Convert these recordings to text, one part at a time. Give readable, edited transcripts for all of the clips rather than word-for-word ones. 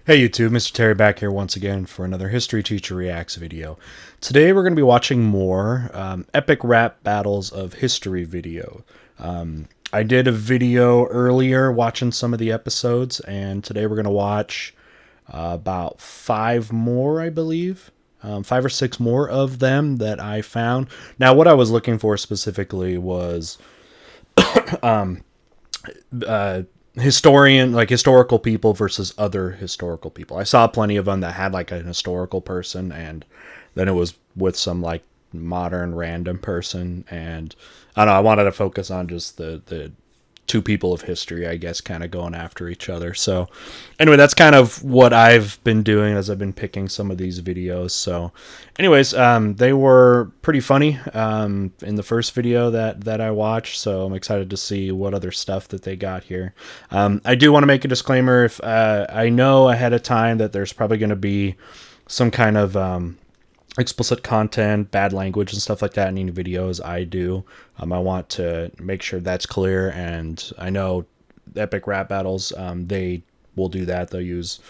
Hey YouTube, Mr. Terry back here once again for another History Teacher Reacts video. Today we're going to be watching more epic rap battles of history video. I did a video earlier watching some of the episodes, and today we're going to watch about 5 more, I believe. 5 or 6 more of them that I found. Now what I was looking for specifically was historical people versus other historical people. I saw plenty of them that had like an historical person, and then it was with some like modern random person, and I don't know, I wanted to focus on just the two people of history, I guess, kind of going after each other. So anyway, that's kind of what I've been doing as I've been picking some of these videos. So anyways, they were pretty funny in the first video that I watched, so I'm excited to see what other stuff that they got here. I do want to make a disclaimer. If I know ahead of time that there's probably going to be some kind of explicit content, bad language and stuff like that in any videos I do. I want to make sure that's clear, and I know epic rap battles, they will do that. They'll use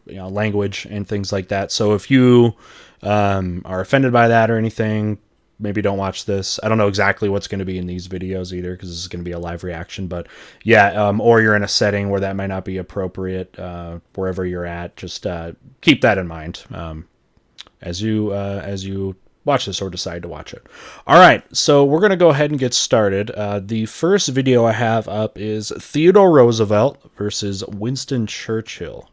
language and things like that. So if you are offended by that or anything, maybe don't watch this. I don't know exactly what's going to be in these videos either, because this is going to be a live reaction. But yeah, or you're in a setting where that might not be appropriate, wherever you're at. Just keep that in mind as you watch this or decide to watch it. All right, so we're going to go ahead and get started. The first video I have up is Theodore Roosevelt versus Winston Churchill.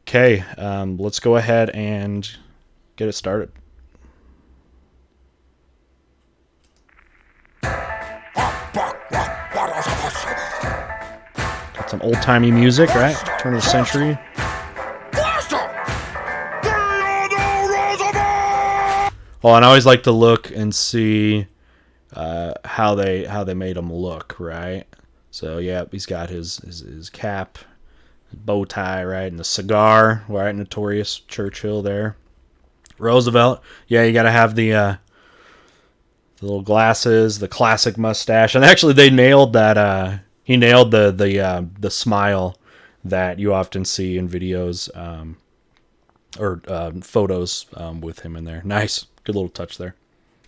Okay, let's go ahead and get it started. Got some old-timey music, right? Turn of the century. Well, and I always like to look and see how they made him look, right? So yeah, he's got his cap, his bow tie, right, and the cigar, right? Notorious Churchill there. Roosevelt, yeah, you got to have the little glasses, the classic mustache, and actually they nailed that. He nailed the smile that you often see in videos or photos with him in there. Nice. Good little touch there.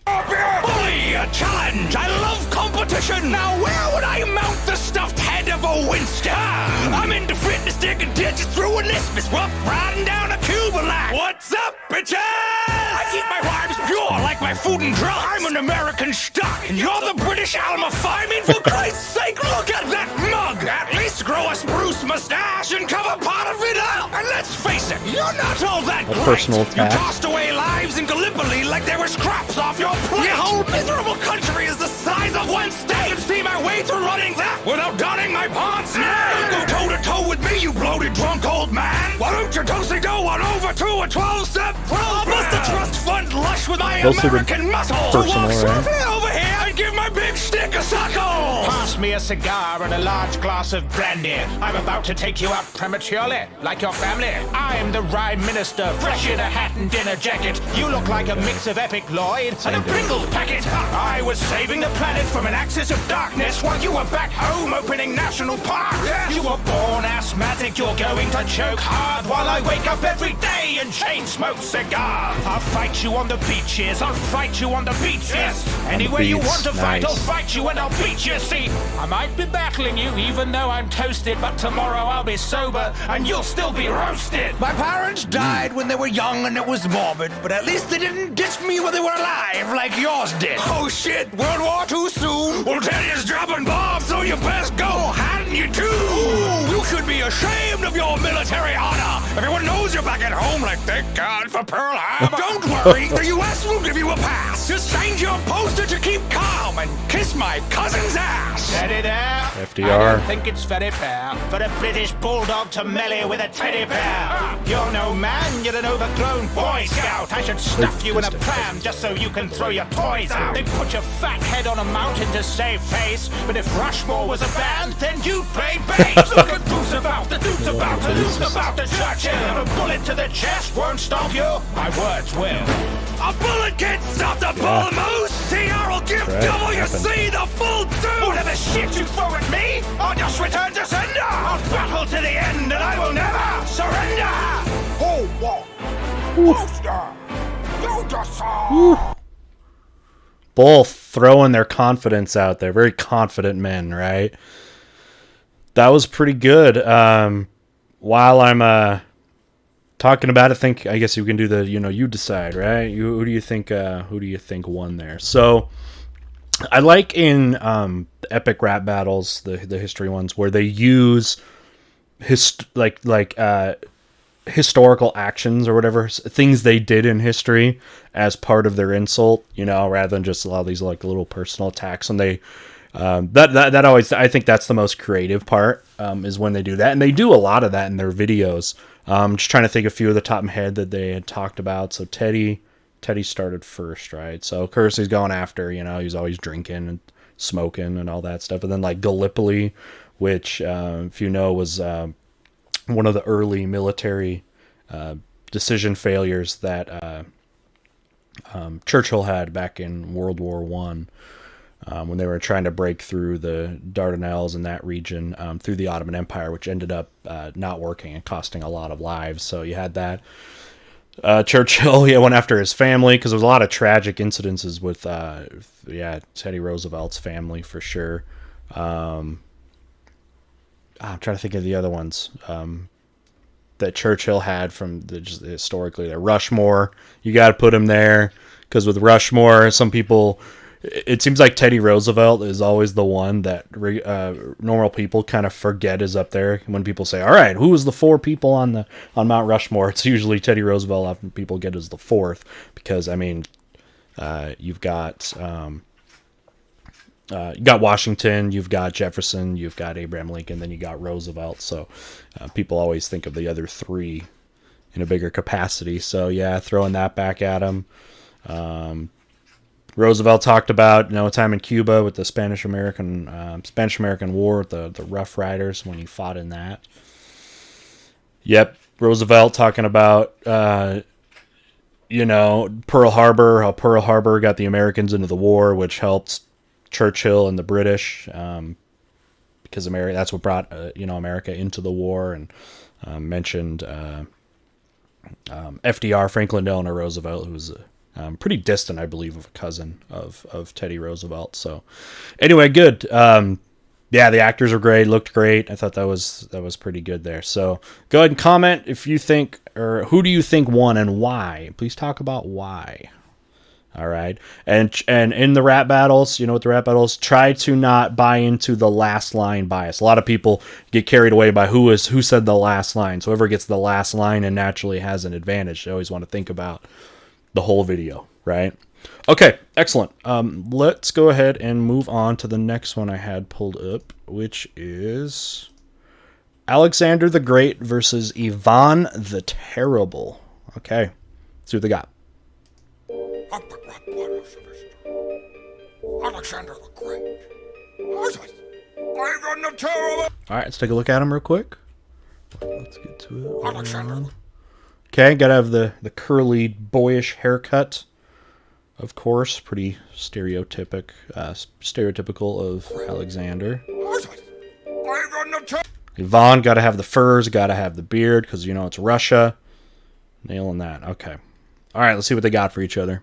Bully, a challenge! I love competition! Now where would I mount the stuffed head of a Winston? I'm into fitness, digging ditches through an isthmus, rough riding down a Cuba line. What's up, bitches? I keep my rhymes pure like my food and drugs. I'm an American stock, and you're the British Alma. I mean, for Christ's sake, look at that mug! At least grow a spruce mustache and cover part of it up! And let's face it, you're not all that great! Personal attack. You tossed away lives in Gallipoli like they were scraps off your plate! Your whole miserable country is the size of one state! I can see my way through running that without donning my pants! Go toe-to-toe with me, you bloated drunk old man! Why don't you go on over to a 12-step program? Must the trust fund lush with my American muscle! So walk swiftly over here and give my big stick a suckle! Pass me a cigar and a large glass of brandy. I'm about to take you out prematurely, like your family. I'm the rhyme minister, fresh in a hat and dinner jacket. You look like a mix of Epic Lloyd and a Pringles packet. I was saving the planet from an axis of darkness while you were back home opening national parks. You were born asthmatic, you're going to choke hard while I wake up every day and chain smoke cigars. I'll fight you on the beaches, I'll fight you on the beaches. Anywhere you want to fight, I'll fight you and I'll beat you. See, I might be battling you even though I'm toasted, but tomorrow I'll be sober and you'll still be roasted. My parents died when they were young and it was morbid, but at least they didn't ditch me when they were alive like yours did. Oh shit, World War II soon. Well, Teddy's dropping bombs, so you best go. Hadn't you too? Ooh, you should be ashamed of your military honor. Everyone knows you're back at home, like thank God for Pearl Harbor. Don't worry, the U.S. will give you a pass. Just change your poster to keep calm and kiss my cousin's ass. Steady there. FDR. I don't think it's very fair for a British bulldog to melee with a teddy bear. You're no man, you're an overgrown Boy Scout. I should stuff you in a pram just so you can throw your toys out. They put your fat head on a mountain to save face, but if Rushmore was a band, then you'd play bass. Look at Roosevelt, the dude's about to lose about the Churchill. A bullet to the chest won't stop you, my words will. A bullet can't stop the bull moose. TR'll give WC the full deuce. Whatever shit you throw at me, I'll just return to sender. I'll battle to the end, and I will never surrender! Both throwing their confidence out there. Very confident men, right? That was pretty good. While I'm talking about it, I guess you can do the, you decide, right? Who do you think won there? So I like in the epic rap battles, the history ones, where they use historical actions or whatever, things they did in history as part of their insult, rather than just a lot of these like little personal attacks. And they that always, I think that's the most creative part, is when they do that, and they do a lot of that in their videos. Just trying to think a few of the top of my head that they had talked about. So Teddy started first, right? So Kersey's going after, he's always drinking and smoking and all that stuff. And then like Gallipoli, which, if you know, was one of the early military decision failures that Churchill had back in World War One, when they were trying to break through the Dardanelles and that region through the Ottoman Empire, which ended up not working and costing a lot of lives. So you had that. Churchill, went after his family, because there was a lot of tragic incidences with, Teddy Roosevelt's family for sure. I'm trying to think of the other ones that Churchill had from just historically. The Rushmore, you got to put him there, because with Rushmore, some people, it seems like Teddy Roosevelt is always the one that normal people kind of forget is up there. When people say, all right, who was the 4 people on Mount Rushmore? It's usually Teddy Roosevelt. Often people get as the 4th, because you've got Washington, you've got Jefferson, you've got Abraham Lincoln, then you got Roosevelt. So people always think of the other 3 in a bigger capacity. So yeah, throwing that back at him. Roosevelt talked about a time in Cuba with the Spanish-American War with the Rough Riders when he fought in that. Yep, Roosevelt talking about Pearl Harbor, how Pearl Harbor got the Americans into the war, which helped Churchill and the British, because that's what brought America into the war. And mentioned FDR, Franklin Delano Roosevelt, who was pretty distant, I believe, of a cousin of Teddy Roosevelt. So anyway, good. The actors are great, looked great. I thought that was pretty good there. So go ahead and comment if you think, or who do you think won and why. Please talk about why. All right. And in the rap battles, with the rap battles, try to not buy into the last line bias. A lot of people get carried away by who said the last line. So whoever gets the last line and naturally has an advantage. They always want to think about the whole video, right? Okay, excellent. Let's go ahead and move on to the next one I had pulled up, which is Alexander the Great versus Ivan the Terrible. Okay, let's see what they got. Alexander the Great. Ivan the Terrible. All right, let's take a look at him real quick. Let's get to it. Alexander. Okay, gotta have the curly, boyish haircut, of course. Pretty stereotypical of Alexander. Ivan, gotta have the furs, gotta have the beard, because it's Russia. Nailing that. Okay. All right, let's see what they got for each other.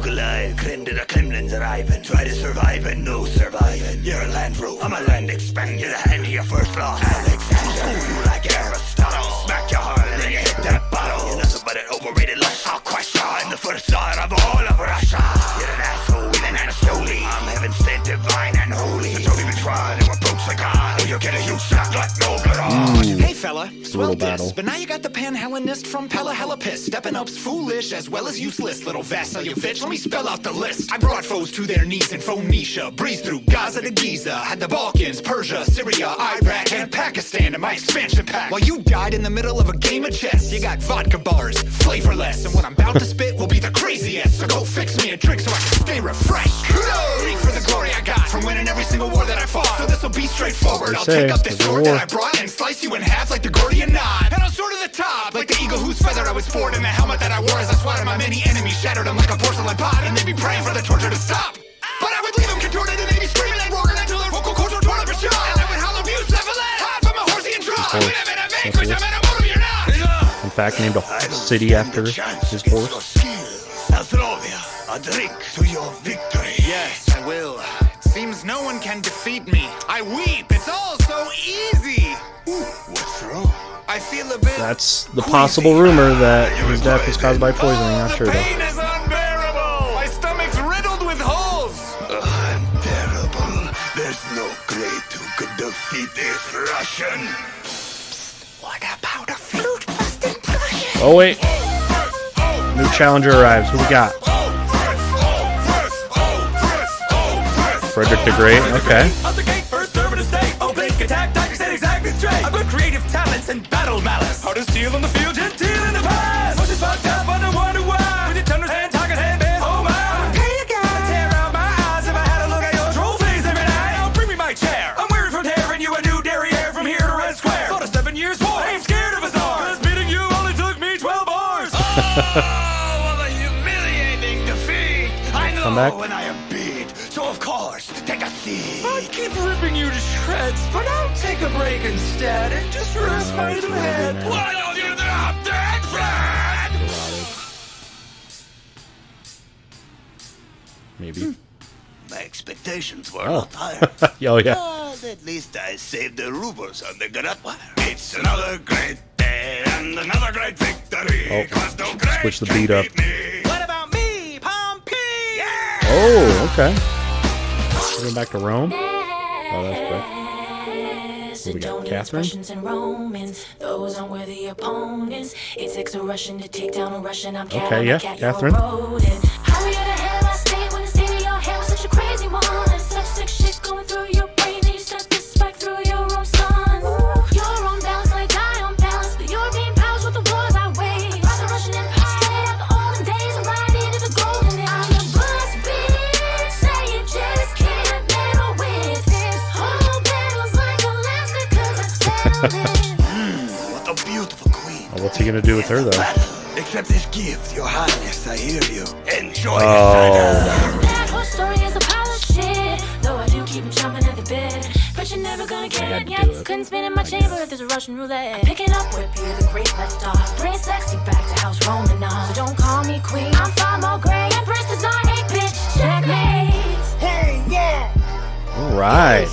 Nikola, claim to the Kremlin's arriving. Try to survive and no surviving. You're a land rover, I'm a land expander. You're the hand of your first loss. Alexander, school you like Aristotle. Smack your heart and then you hit that bottle. You're nothing but an overrated lust. I'll question. I'm the first czar of all of Russia. You're an asshole with an Anastoli. I'm heaven sent, divine and holy. So don't even try to approach the god, or you'll get a huge shock like no blood. Hey fella, swell battle. this, but now you got the Panhellenist from Pella hella pissed. Stepping up's foolish as well as useless. Little vassal, you bitch, let me spell out the list. I brought foes to their knees in Phoenicia, breezed through Gaza to Giza, had the Balkans, Persia, Syria, Iraq, and Pakistan in my expansion pack. While you died in the middle of a game of chess, you got vodka bars, flavorless, and what I'm about to spit will be the craziest. So go fix me a drink so I can stay refreshed. Reek for the glory I got from winning every single war that I fought. So this'll be straightforward. I'll take up this sword that I brought and slice you in half like the Gordian knot. And I'll soar to the top like the eagle whose feather I was sporting. The helmet that I wore as I swatted my many enemies, shattered them like a porcelain pot. And they'd be praying for the torture to stop. But I would leave them contorted and they'd be screaming and roaring until their vocal cords were torn up and shot. And I would howl abuse, level it. Hot from a horse horse. In fact, named a city after his horse. A drink to your victory. Yes, I will. Seems no one can defeat me. I weep. It's all so easy. Ooh, what's wrong? I feel a bit. That's the possible rumor that his death was caused by poisoning. Not sure The though. pain is unbearable. My stomach's riddled with holes. I'm terrible. There's no great who could defeat this Russian. What about a flute busting Prussian? Oh wait, new challenger arrives. Who we got? Frederick the Great. Okay. Out the gate, first serve in a state. Oblique attack, doctor said exactly straight. I've got creative talents and battle malice. Hard as steel on the field, genteel in the past. Pushes fucked up, I don't wonder why. With your tenders and target hand bands, oh my. Pay a guy. I'd tear out my eyes if I had a look at your trophies every night. Now bring me my chair. I'm weary from tearing you a new derriere from here to Red Square. Fought a 7 years war. I ain't scared of a czar. Cause beating you only took me 12 bars. Oh, what a humiliating defeat. I know Come back. when I am beat. So of course, take a seat. I'd keep ripping you to shreds, but I'll take a break instead and just rest my little head. Why don't you drop that flat? Maybe. My expectations were Oh. not higher. Oh yeah. But at least I saved the rubles on the grappa. It's another great day and another great victory. Oh, 'Cause no great switch the can beat up. beat me. What about me, Pompey? Yeah! Oh, okay. Going back to Rome. Oh, that's quick. What we got? Catherine? Russians and Romans, those unworthy opponents. It takes a Russian to take down a Russian. I'm cat, Okay, I'm a yeah, cat, you're a Catherine. rodent. How you the hell I stayed when the state of your hair was such a crazy one? There's such sick shit going through your brain that you sent this spike through your own son. You're on balance like I on balance. The European powers with the wars I wage. Brought the Russian Empire straight out the olden days and right into the golden age. I'm a bus bitch, say you just can't meddle with this. Whole battle's like Alaska 'cause I settled it. What a beautiful queen. Oh, what's he gonna do with her though? Accept this gift, your highness, I hear you. Enjoy Oh. That whole story is a pile of shit. Though I do keep jumping at the bit. But you're never gonna get had it to yet. do it. Couldn't spin in my chamber if there's a Russian roulette. Picking up where Peter the Great left off. Bring sexy back to House Roman now. So don't call me queen. I'm far more great. Empress is on 8 bitch. Checkmate. Hey, yeah! All right.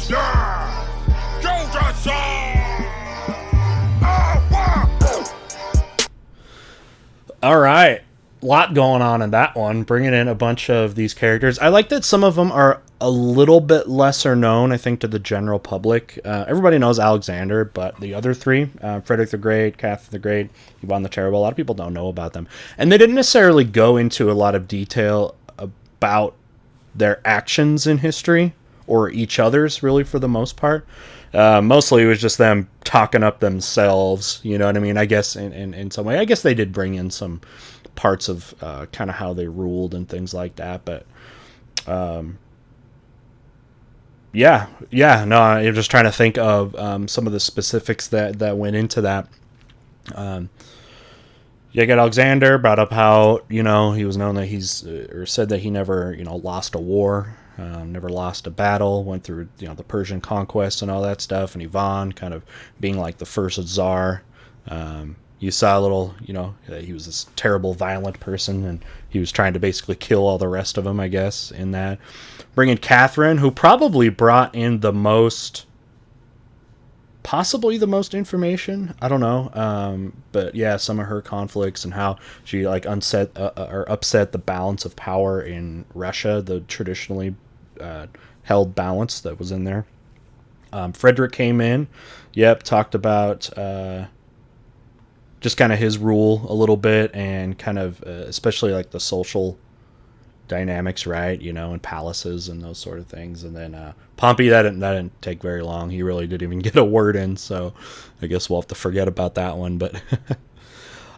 All right. Lot going on in that one, bringing in a bunch of these characters. I like that some of them are a little bit lesser known, I think, to the general public. Everybody knows Alexander, but the other three, Frederick the Great, Catherine the Great, Ivan the Terrible, a lot of people don't know about them. And they didn't necessarily go into a lot of detail about their actions in history, or each other's, really, for the most part. Mostly it was just them talking up themselves, you know what I mean? I guess in some way. I guess they did bring in some parts of kind of how they ruled and things like that, but no, I'm just trying to think of some of the specifics that went into that. You got Alexander brought up how, you know, he was known that or said that he never, you know, lost a war, never lost a battle, went through, you know, the Persian conquest and all that stuff, and Ivan kind of being like the first Tsar. You saw a little, you know, he was this terrible, violent person, and he was trying to basically kill all the rest of them, I guess, in that. Bringing Catherine, who probably brought in possibly the most information. I don't know. But yeah, some of her conflicts and how she like upset the balance of power in Russia, the traditionally held balance that was in there. Frederick came in. Yep, talked about just kind of his rule a little bit, and kind of especially like the social dynamics, right? You know, and palaces and those sort of things. And then Pompey, that didn't take very long. He really didn't even get a word in, so I guess we'll have to forget about that one. But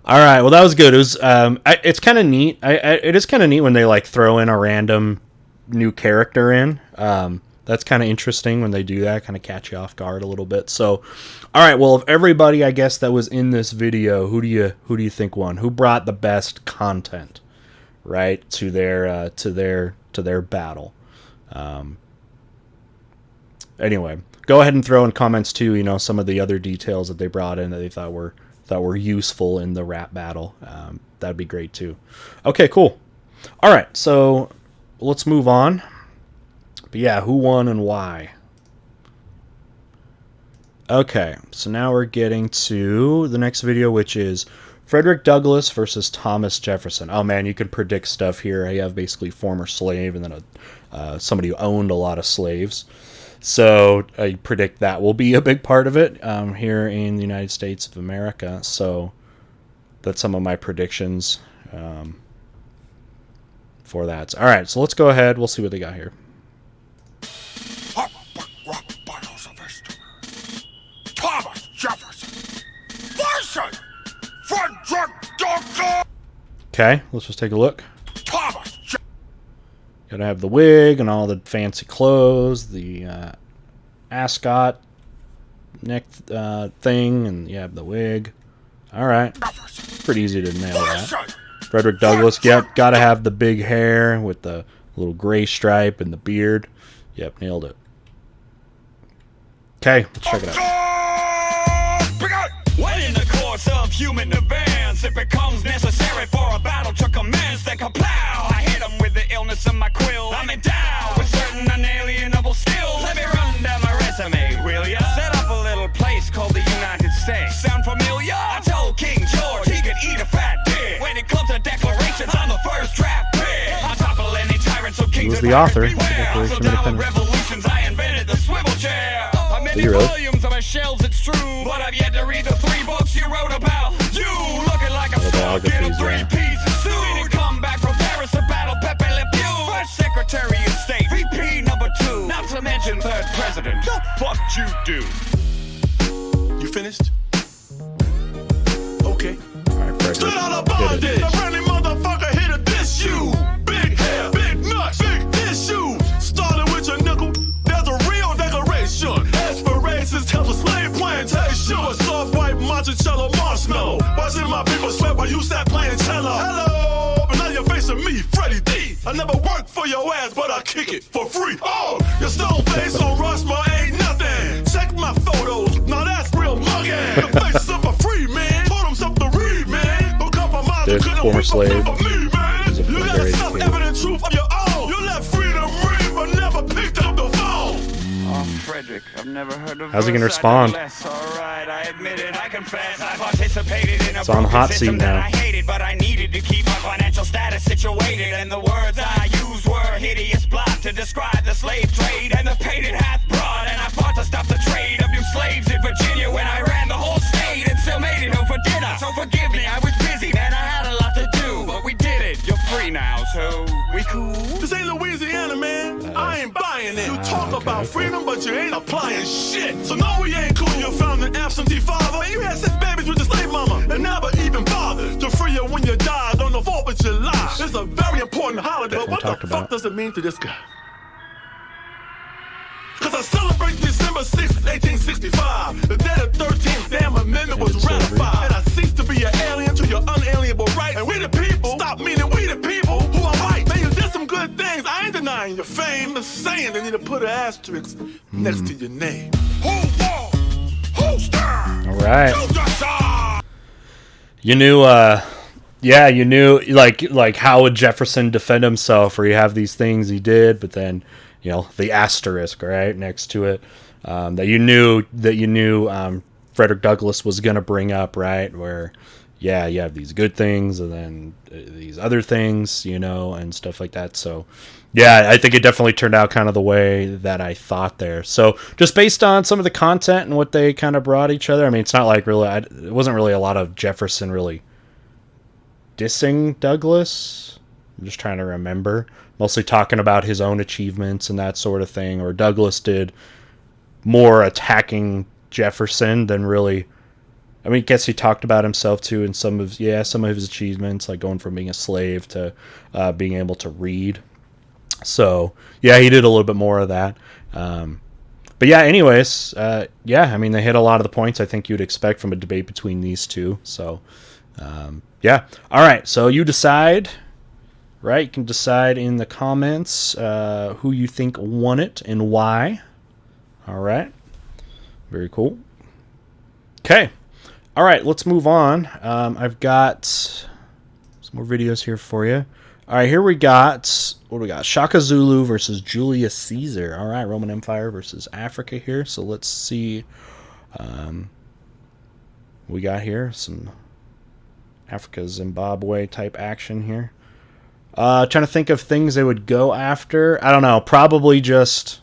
all right, well, that was good. It was it's kind of neat. It is kind of neat when they like throw in a random new character in. That's kind of interesting when they do that, kind of catch you off guard a little bit. So, all right, well, of everybody, I guess, that was in this video, who do you think won? Who brought the best content, right, to their battle? Anyway, go ahead and throw in comments too, you know, some of the other details that they brought in that they thought were useful in the rap battle. That'd be great too. Okay, cool. All right, so let's move on. But yeah, who won and why? Okay, so now we're getting to the next video, which is Frederick Douglass versus Thomas Jefferson. Oh man, you can predict stuff here. You have basically former slave and then somebody who owned a lot of slaves. So I predict that will be a big part of it here in the United States of America. So that's some of my predictions for that. All right, so let's go ahead. We'll see what they got here. Thomas Jefferson versus Frederick Douglass. Okay, let's just take a look. Thomas Gotta have the wig and all the fancy clothes, the ascot neck thing, and you have the wig. All right, pretty easy to nail that. Frederick Douglass, yep, gotta have the big hair with the little gray stripe and the beard. Yep, nailed it. Okay, let's check it out. When in the course of human events, it becomes necessary for a battle to commence, then kaplow! I hit him with the illness of my quill. I'm endowed with certain unalienable skills. Let me run down my resume, will ya? Set up a little place called the United States. Sound familiar? I told King George he could eat a fat dick. When it comes to declarations, I'm the first draft pick. I topple any tyrant, so kings was and the author pirates of the beware. Declaration So of down with Independence. revolutions, I invented the swivel chair. Many Really? volumes on my shelves, it's true, but I've yet to read the 3 books you wrote about. You looking like a skunk in a biographies, 3-piece suit. We didn't come back from Paris to battle Pepe Le Pew. First Secretary of State, VP number 2, not to mention third president. The fuck you do? You finished? Okay. All right, Frederick, Straight out of get bondage, it. a friendly motherfucker here to diss you. Big hair, big nuts, big issue. Starting with your nickel, there's a real declaration. Aspirations tells a slave plantation. A soft white monticello marshmallow. Watching my people sweat while you sat playing cello. Hello, but now you're facing me, Freddie D. I never worked for your ass, but I kick it for free. Oh, your stone face on Rushmore ain't nothing. Check my photos, now that's real mugging. The face of a free man, told himself to read, man. Don't compromise, you This couldn't former whip slave up for me, man. is a You got very a self-evident truth of your own. You let freedom ring, but never picked up the phone. Oh, Frederick, I've never heard of. How's he gonna respond? All right, I admit it, I confess. I participated in a It's on broken hot system seat that now. I hated, but I needed to keep my financial status situated. And the words I used were hideous blot to describe the slave trade and the pain it hath brought. And I fought to stop the trade of new slaves in Virginia when I ran the whole state and still made it home for dinner. So forgive me, I was busy, man, I had a lot to do, but we did it. You're free now, so we cool. This ain't Louisiana, man. I ain't buying it. You talk about freedom, but you ain't applying shit. So no, we ain't cool. You found an absentee father, and you had 6 babies with your slave mama, and never even bothered to free you when you died on the 4th of July. It's a very important holiday, but what the talked about. fuck does it mean to this guy? Cause I celebrate December 6th, 1865. The day the 13th damn amendment was ratified. And I cease to be an alien to your unalienable rights. And we the people, stop meaning we the people who are right. Man, you did some good things, I ain't denying your fame. I'm just saying they need to put an asterisk next to your name. Who won? Who's there? All right. You decide. You knew, yeah, you knew, like how would Jefferson defend himself? Or you have these things he did, but then, you know, the asterisk right next to it that you knew Frederick Douglass was going to bring up, right? Where, yeah, you have these good things and then these other things, you know, and stuff like that. So, yeah, I think it definitely turned out kind of the way that I thought there. So, just based on some of the content and what they kind of brought each other, I mean, it's not like really, it wasn't really a lot of Jefferson really dissing Douglass. I'm just trying to remember. Mostly talking about his own achievements and that sort of thing. Or Douglass did more attacking Jefferson than really. I mean, I guess he talked about himself too in some of his achievements, like going from being a slave to being able to read. So yeah, he did a little bit more of that. But yeah, anyways, yeah, I mean, they hit a lot of the points I think you'd expect from a debate between these two. So yeah, all right. So you decide. Right, you can decide in the comments who you think won it and why. All right. Very cool. Okay. All right, let's move on. I've got some more videos here for you. All right, here we got, what do we got? Shaka Zulu versus Julius Caesar. All right, Roman Empire versus Africa here. So let's see. We got here some Africa Zimbabwe type action here. Trying to think of things they would go after. I don't know. Probably just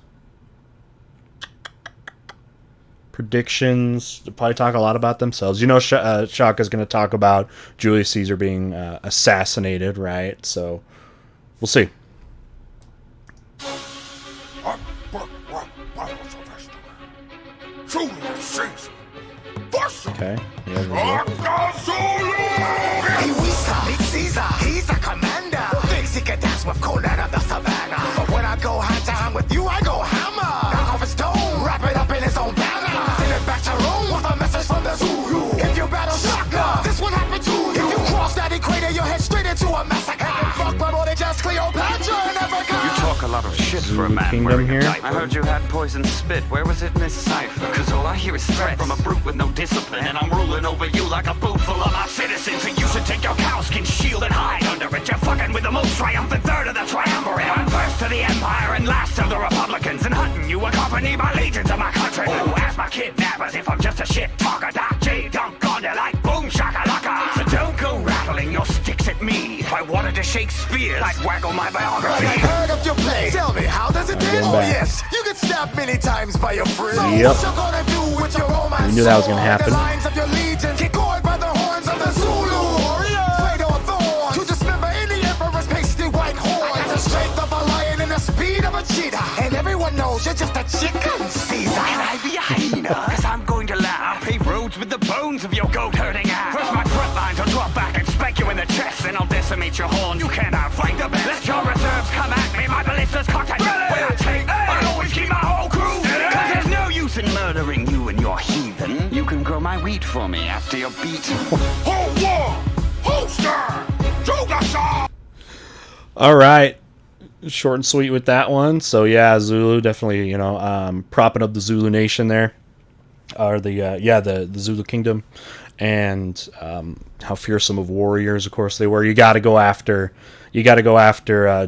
predictions. They'll probably talk a lot about themselves. You know, Shaka's going to talk about Julius Caesar being assassinated, right? So we'll see. Okay. He's a commander. Thinks he can dance with Conan of the savannah. But when I go hand to hand with you, I go hammer. Knock off his dome, wrap it up in his own banner. Send it back to Rome with a message from the Zulu. If you battle Shaka, this one happened to you. If you cross that equator, you'll head straight into a massacre. Fuck by more than just Cleopatra and Africa. You talk a lot of shit for a man Kingdom wearing here. a diaper. I heard you had poison spit. Where was it in this cipher? Cause all I hear is threat from a brute with no discipline. And I'm ruling over you like a boot full of my citizens. And you should take your cowskin shield and hide under it. You're fucking with the most triumphant third of the triumvirate. I'm first to the empire and last of the Republicans. And hunting you accompanied by legions of my country. Oh, ask my kidnappers if I'm just a shit talker. Doc J dunk on you like boom shakalaka. So don't go rattling your sticks at me. If I wanted to shake spears, I'd waggle my biography. I heard of your play. Tell me, how does it end? Oh yes, you get stabbed many times by your friends. So Yep. what you gonna do with your romance? We knew that was gonna happen. The lines of your legion, get gored by the horns of the Zulu warriors. Trade on thorns to dismember any emperor's pasty white horn. I got the strength of a lion and the speed of a cheetah. And everyone knows you're just a chicken, Caesar. Can I be a hyena? Cause I'm going to laugh. Pave roads with the bones of your goat herding ass. First my front lines will drop back and spank you in the chest. Then I'll decimate your horns. You can't outflank the best. Let your reserves come at me. My ballista's cocked at you. When I take, I always keep my whole crew. Cause there's no use in murdering you and your heathen. You can grow my wheat for me after you're beaten. Hold war! Holster! Jogasa! All right. Short and sweet with that one. So yeah, Zulu definitely, you know, propping up the Zulu nation there, or the Zulu kingdom, and how fearsome of warriors, of course, they were. You got to go after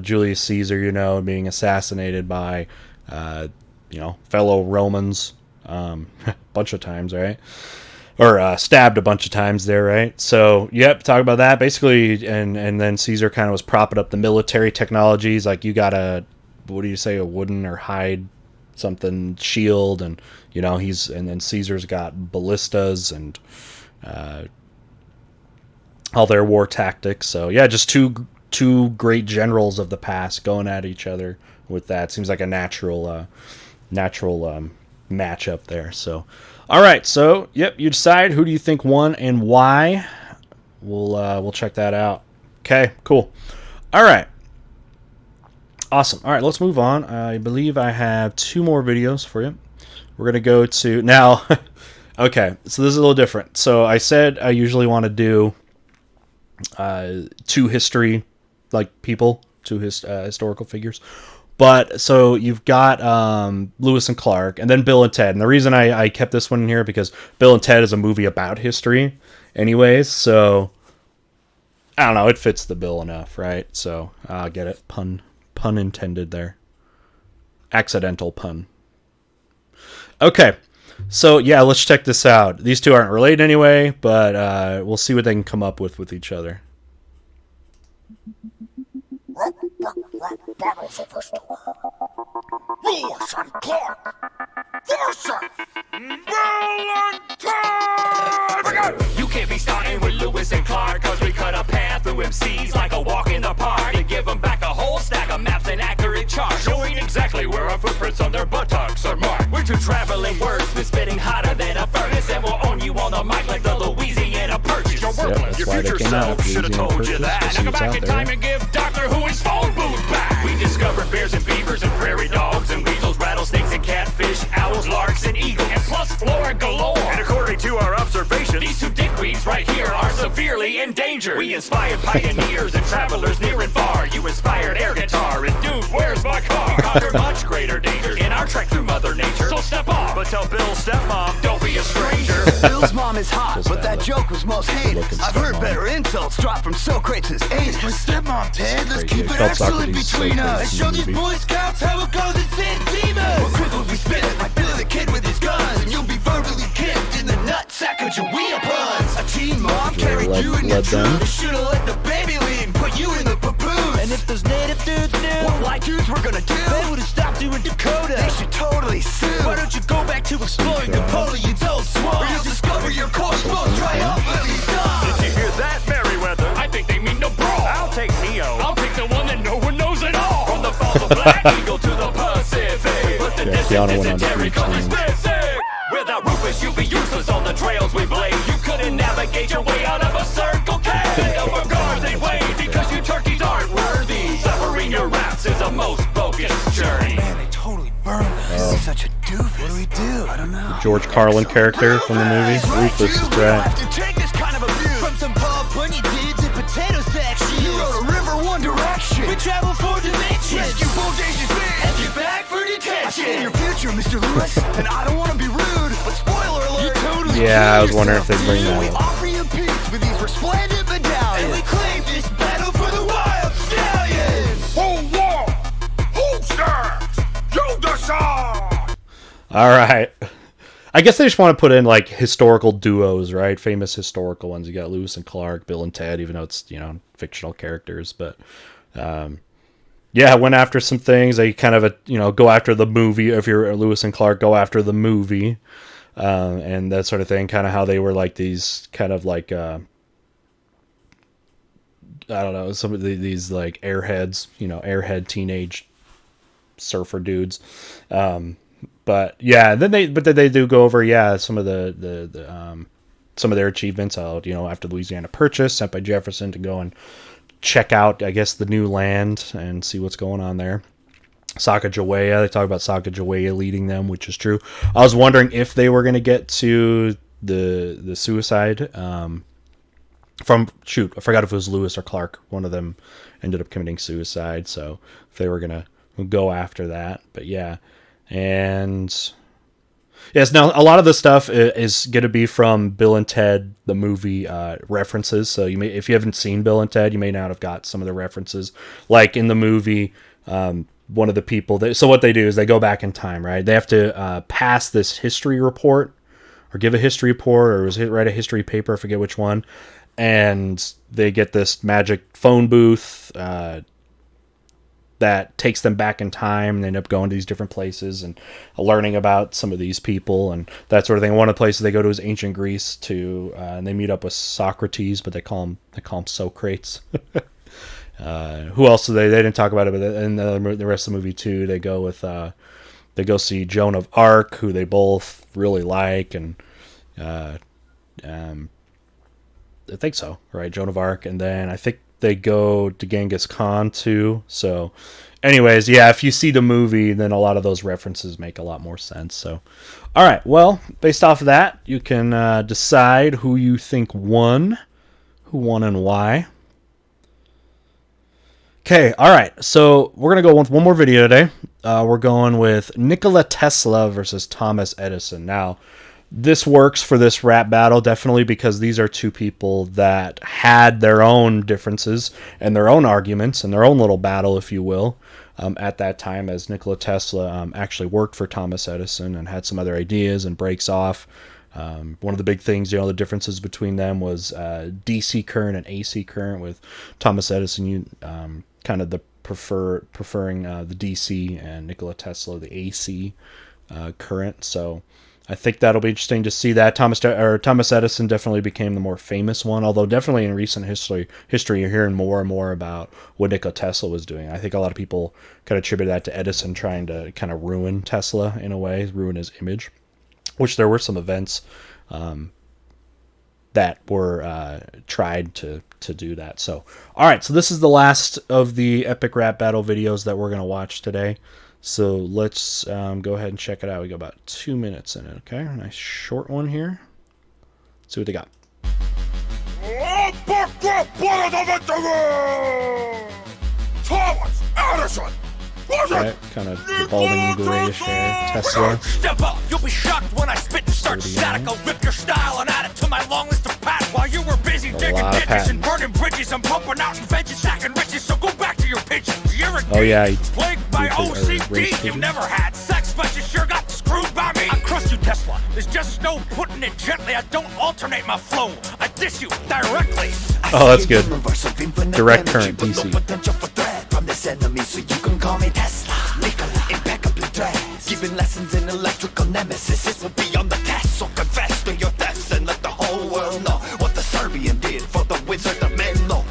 Julius Caesar, you know, being assassinated by fellow Romans a bunch of times, right? Or stabbed a bunch of times there, right? So, yep, talk about that. Basically, and then Caesar kind of was propping up the military technologies. Like, you got a wooden or hide something shield, and, you know, and then Caesar's got ballistas and all their war tactics. So, yeah, just two great generals of the past going at each other with that. Seems like a natural matchup there. So, all right. So, yep, you decide who do you think won and why. We'll check that out. Okay, cool. All right. Awesome. All right, let's move on. I believe I have 2 more videos for you. We're going to go to now. Okay, so this is a little different. So I said I usually want to do 2 history, like people, 2 historical figures. But so you've got Lewis and Clark, and then Bill and Ted. And the reason I kept this one in here because Bill and Ted is a movie about history, anyways. So I don't know, it fits the bill enough, right? So I get it, pun intended there, accidental pun. Okay, so yeah, let's check this out. These 2 aren't related anyway, but we'll see what they can come up with each other. Lewis and Clark versus Bill and Ted! You can't be starting with Lewis and Clark, cause we cut a path through MCs like a walk in the park and give them back a whole stack of maps and accurate charts, showing exactly where our footprints on their buttocks are marked. We're 2 traveling wordsmiths spitting hotter than a furnace, and we'll own you on the mic like the Louisiana Purchase. You're worthless, your future self should have told you that. Now go back in time and give Doctor Who his phone booth back. We discovered bears and beavers and prairie dogs and weasels, rattlesnakes and catfish, owls, larks and eagles, and plus flora galore. And according to our observations, these 2 dickweeds right here are severely endangered. We inspired pioneers and travelers near and far. You inspired air guitar and dude, where's my car? We conquered much greater dangers in our trek through Mother Nature. So step off, But tell Bill's stepmom Bill's mom is hot, but that joke was most hated. I've heard better insults drop from Socrates' age. My stepmom, Ted, let's keep it excellent between us. And show these Boy Scouts how it goes in San Dimas. We're crippled, we spit it like Billy the Kid with his guns. And you'll be verbally kicked in the nutsack of Jawea puns. A teen mom carried you in your truth. Should've let the baby lead and put you in the papoose. And if those native dudes knew what white dudes were gonna do, they would've stopped doing Dakota. They should totally sue. Why don't you go back to exploring Napoleon's old swamp? Or you'll discover your course most triumphantly stopped. Did you hear that, Merriweather? I think they mean the brawl. I'll take Neo. I'll take the one that no one knows at all. From the fall of Black Eagle to the Pacific. But the dysentery colors missing. Without Rufus, you'd be useless on the trails we blaze. You couldn't navigate your way out of a circle cave. Over guards they wave because you turkeys aren't worthy. Severing your raps is a most bogus journey. Man, they totally burned us. This is such a doofus. What do we do? I don't know. George Carlin character from the movie. Rufus is right. Have to take this kind of abuse from some Paul Bunyan dudes in potato section. You rode a river one direction. We travel 4 dimensions. Rescue bodacious fish and get back for detention. I see your future, Mr. Lewis, and I don't want to be rude, but spoiler alert. You totally Yeah, I was wondering if they'd bring that We up. offer you peace with these resplendent medallions, and we claim this battle for the wild stallions. Who won? Who's next? You decide! All right. I guess they just want to put in like historical duos, right? Famous historical ones. You got Lewis and Clark, Bill and Ted, even though it's, fictional characters. But yeah, went after some things. They kind of, go after the movie. If you're Lewis and Clark, go after the movie and that sort of thing. Kind of how they were like these kind of like, I don't know, some of these like airheads, airhead teenage surfer dudes. But yeah, then they do go over some of some of their achievements. After the Louisiana Purchase, sent by Jefferson to go and check out, I guess, the new land and see what's going on there. Sacagawea, they talk about Sacagawea leading them, which is true. I was wondering if they were going to get to the suicide from I forgot if it was Lewis or Clark. One of them ended up committing suicide, so if they were going to go after that. But yeah. And yes, now a lot of the stuff is going to be from Bill and Ted, the movie references. So if you haven't seen Bill and Ted, you may not have got some of the references. Like in the movie, one of the people. So what they do is they go back in time, right? They have to pass this history report, or give a history report, or write a history paper. I forget which one. And they get this magic phone booth that takes them back in time, and they end up going to these different places and learning about some of these people and that sort of thing. One of the places they go to is ancient Greece and they meet up with Socrates, but they call him Socrates. Who else do they didn't talk about it, but in the rest of the movie too, they go see Joan of Arc, who they both really like, and I think so, right? Joan of Arc, and then I think they go to Genghis Khan too. So anyways, yeah, if you see the movie, then a lot of those references make a lot more sense. So, all right, well, based off of that, you can decide who you think won, and why. Okay, all right, so we're going to go with one more video today. We're going with Nikola Tesla versus Thomas Edison. Now, this works for this rap battle, definitely, because these are two people that had their own differences and their own arguments and their own little battle, if you will, at that time, as Nikola Tesla actually worked for Thomas Edison and had some other ideas and breaks off. One of the big things, the differences between them was DC current and AC current, with Thomas Edison kind of the preferring the DC, and Nikola Tesla the AC current. So I think that'll be interesting to see that. Thomas Edison definitely became the more famous one, although definitely in recent history you're hearing more and more about what Nikola Tesla was doing. I think a lot of people kind of attribute that to Edison trying to kind of ruin Tesla in a way, ruin his image, which there were some events that were tried to do that. So, all right, so this is the last of the epic rap battle videos that we're going to watch today. So let's go ahead and check it out. We got about 2 minutes in it, okay? Nice short one here. Let's see what they got. Thomas Edison! Okay, kind of the balding grayish hair. Tesla. Step up, you'll be shocked when I spit start static, I'll rip your style and add it to my long list of patents. While you were busy digging lot of ditches and patents. burning bridges, I'm pumping out inventions, stacking riches. So go back to your pigeons. You're a Oh, yeah, he- plagued by he did, race OCD. You pigeons. never had sex, but you sure got screwed by me. I crushed you, Tesla. There's just no putting it gently. I don't alternate my flow. I diss you directly. Oh, that's good. Direct current, DC. Potential for threat from this enemy, so you can call me Tesla. Nikola, impeccably dressed, giving lessons in electrical nemesis. This will be on the test, so confess to your thefts and let the whole world know what the Serbian did for the wizard of Menlo.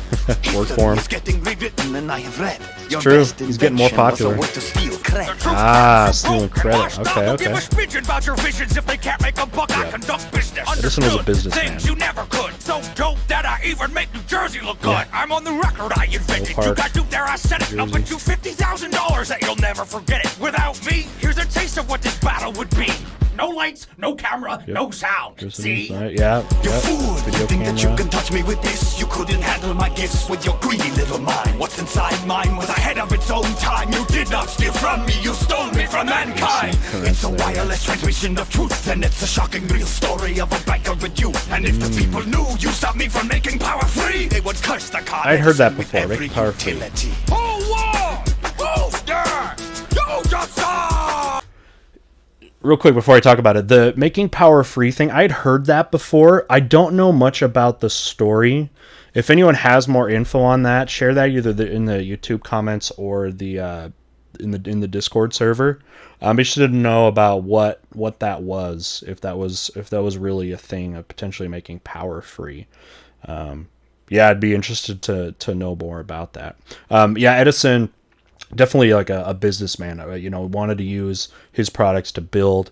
Word for him. Is getting rewritten, and I have read. Your true. best He's getting more invention was a popular. way to steal credit. Ah, stealing credit. Okay, Don't give okay. a smidgen about your visions. If they can't make a buck, I conduct business. Edison was a Understood. businessman. Things you never could. So dope that I even make New Jersey look good. Yeah. I'm on the record, I invented. No You park. got duped there, I said it. I'll bet you $50,000 that you'll never forget it. Without me, here's a taste of what this battle would be. No lights, no camera, no sound. See? Right, yeah, You yeah. fool, Video you think that you camera. can touch me with this? You couldn't handle my gifts with your greedy little mind. What's inside mine was ahead of its own time. You did not steal from me, you stole me from mankind. It's a wireless transmission of truth, and it's a shocking real story of a banker with you. And if the people knew you stopped me from making power free, they would curse the god. I'd heard that with before, every make power free. utility. Hold on! Hold there! You just saw! Real quick before I talk about it, the making power free thing, I'd heard that before. I don't know much about the story. If anyone has more info on that, share that either in the YouTube comments or the in the Discord server. I'm interested to know about what that was, if that was really a thing of potentially making power free. Yeah, I'd be interested to know more about that. Yeah, Edison, definitely like a businessman, wanted to use his products to build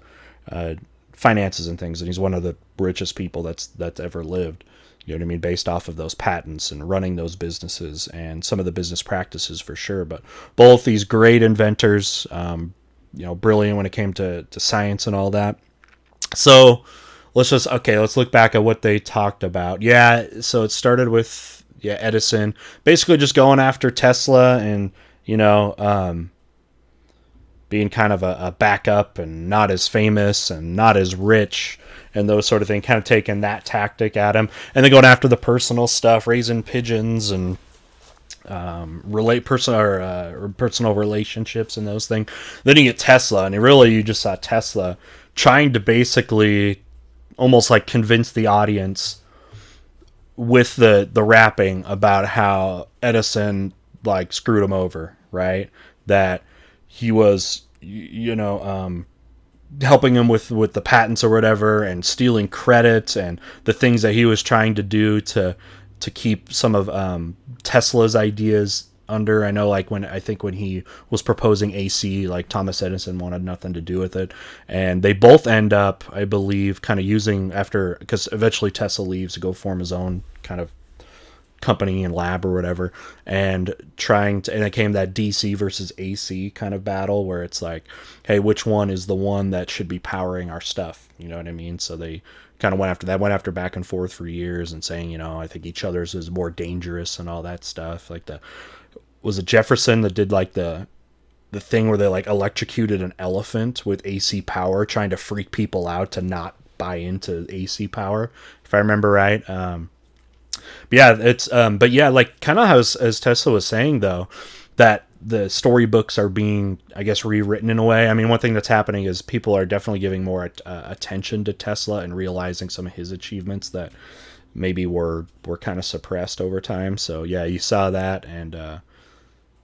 finances and things, and he's one of the richest people that's ever lived. You know what I mean? Based off of those patents and running those businesses and some of the business practices for sure. But both these great inventors, brilliant when it came to science and all that. So let's look back at what they talked about. Yeah, so it started with Edison basically just going after Tesla and being kind of a backup and not as famous and not as rich and those sort of things, kind of taking that tactic at him, and then going after the personal stuff, raising pigeons and personal relationships and those things. Then you get Tesla, and you just saw Tesla trying to basically almost like convince the audience with the rapping about how Edison like screwed him over, right? That he was, helping him with the patents or whatever, and stealing credit and the things that he was trying to do to keep some of Tesla's ideas under. I know, like when he was proposing AC, like Thomas Edison wanted nothing to do with it, and they both end up, I believe, kind of using because eventually Tesla leaves to go form his own kind of company and lab or whatever, and and it came that DC versus AC kind of battle where it's like, hey, which one is the one that should be powering our stuff? You know what I mean? So they kind of went after back and forth for years and saying, I think each other's is more dangerous and all that stuff. Like was it Jefferson that did like the thing where they like electrocuted an elephant with AC power, trying to freak people out to not buy into AC power, if I remember right. Like kind of as Tesla was saying though, that the storybooks are being, I guess, rewritten in a way. I mean, one thing that's happening is people are definitely giving more attention to Tesla and realizing some of his achievements that maybe were kind of suppressed over time. So yeah, you saw that, and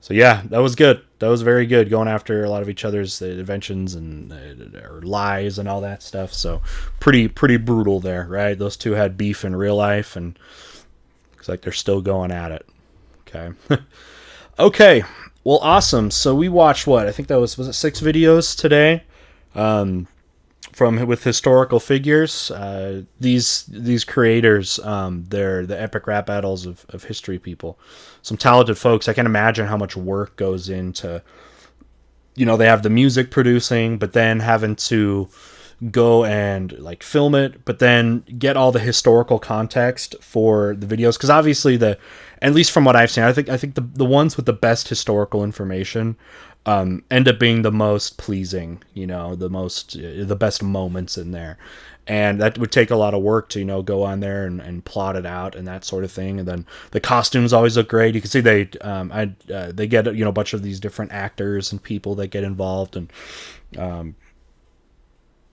so yeah, that was good. That was very good, going after a lot of each other's inventions and or lies and all that stuff. So pretty brutal there, right? Those two had beef in real life, and looks like they're still going at it. Okay. Okay. Well, awesome. So we watched I think that was it 6 videos today, with historical figures. These creators, they're the epic rap battles of history people. Some talented folks. I can imagine how much work goes into, they have the music producing, but then having to go and like film it, but then get all the historical context for the videos, because obviously at least from what I've seen, I think the ones with the best historical information end up being the most pleasing, the best moments in there. And that would take a lot of work to, go on there and plot it out and that sort of thing. And then the costumes always look great. You can see they get, a bunch of these different actors and people that get involved, and,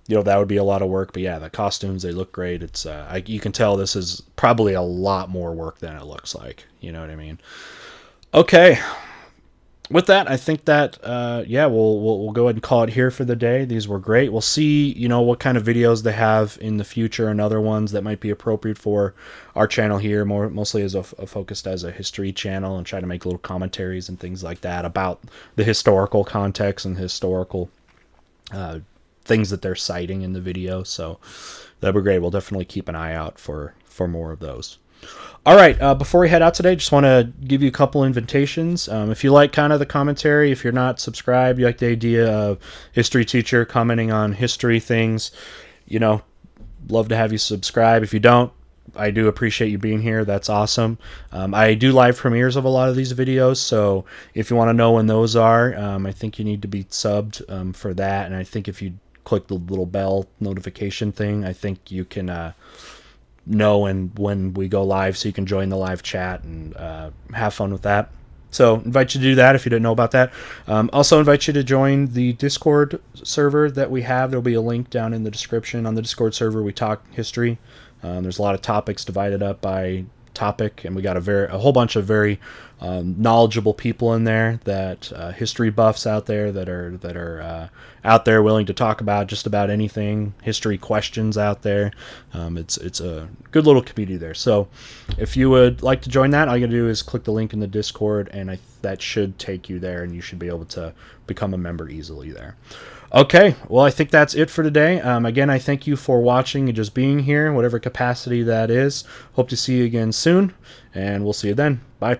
that would be a lot of work. But yeah, the costumes, they look great. It's, you can tell this is probably a lot more work than it looks like. You know what I mean? Okay. With that, I think that, we'll go ahead and call it here for the day. These were great. We'll see, what kind of videos they have in the future and other ones that might be appropriate for our channel here, mostly as focused as a history channel, and try to make little commentaries and things like that about the historical context and historical things that they're citing in the video. So that'd be great. We'll definitely keep an eye out for more of those. All right, before we head out today, just want to give you a couple invitations. If you like kind of the commentary, if you're not subscribed, you like the idea of history teacher commenting on history things, love to have you subscribe. If you don't, I do appreciate you being here. That's awesome. I do live premieres of a lot of these videos, so if you want to know when those are, I think you need to be subbed for that. And I think if you click the little bell notification thing, I think you can know and when we go live, so you can join the live chat and have fun with that. So invite you to do that if you didn't know about that. Also invite you to join the Discord server that we have. There'll be a link down in the description. On the Discord server, we talk history. There's a lot of topics divided up by topic, and we got a whole bunch of very knowledgeable people in there, that history buffs out there that are out there willing to talk about just about anything, history questions out there. It's a good little community there. So if you would like to join that, all you gotta do is click the link in the Discord, and that should take you there, and you should be able to become a member easily there. Okay, well, I think that's it for today. Again, I thank you for watching and just being here, whatever capacity that is. Hope to see you again soon, and we'll see you then. Bye.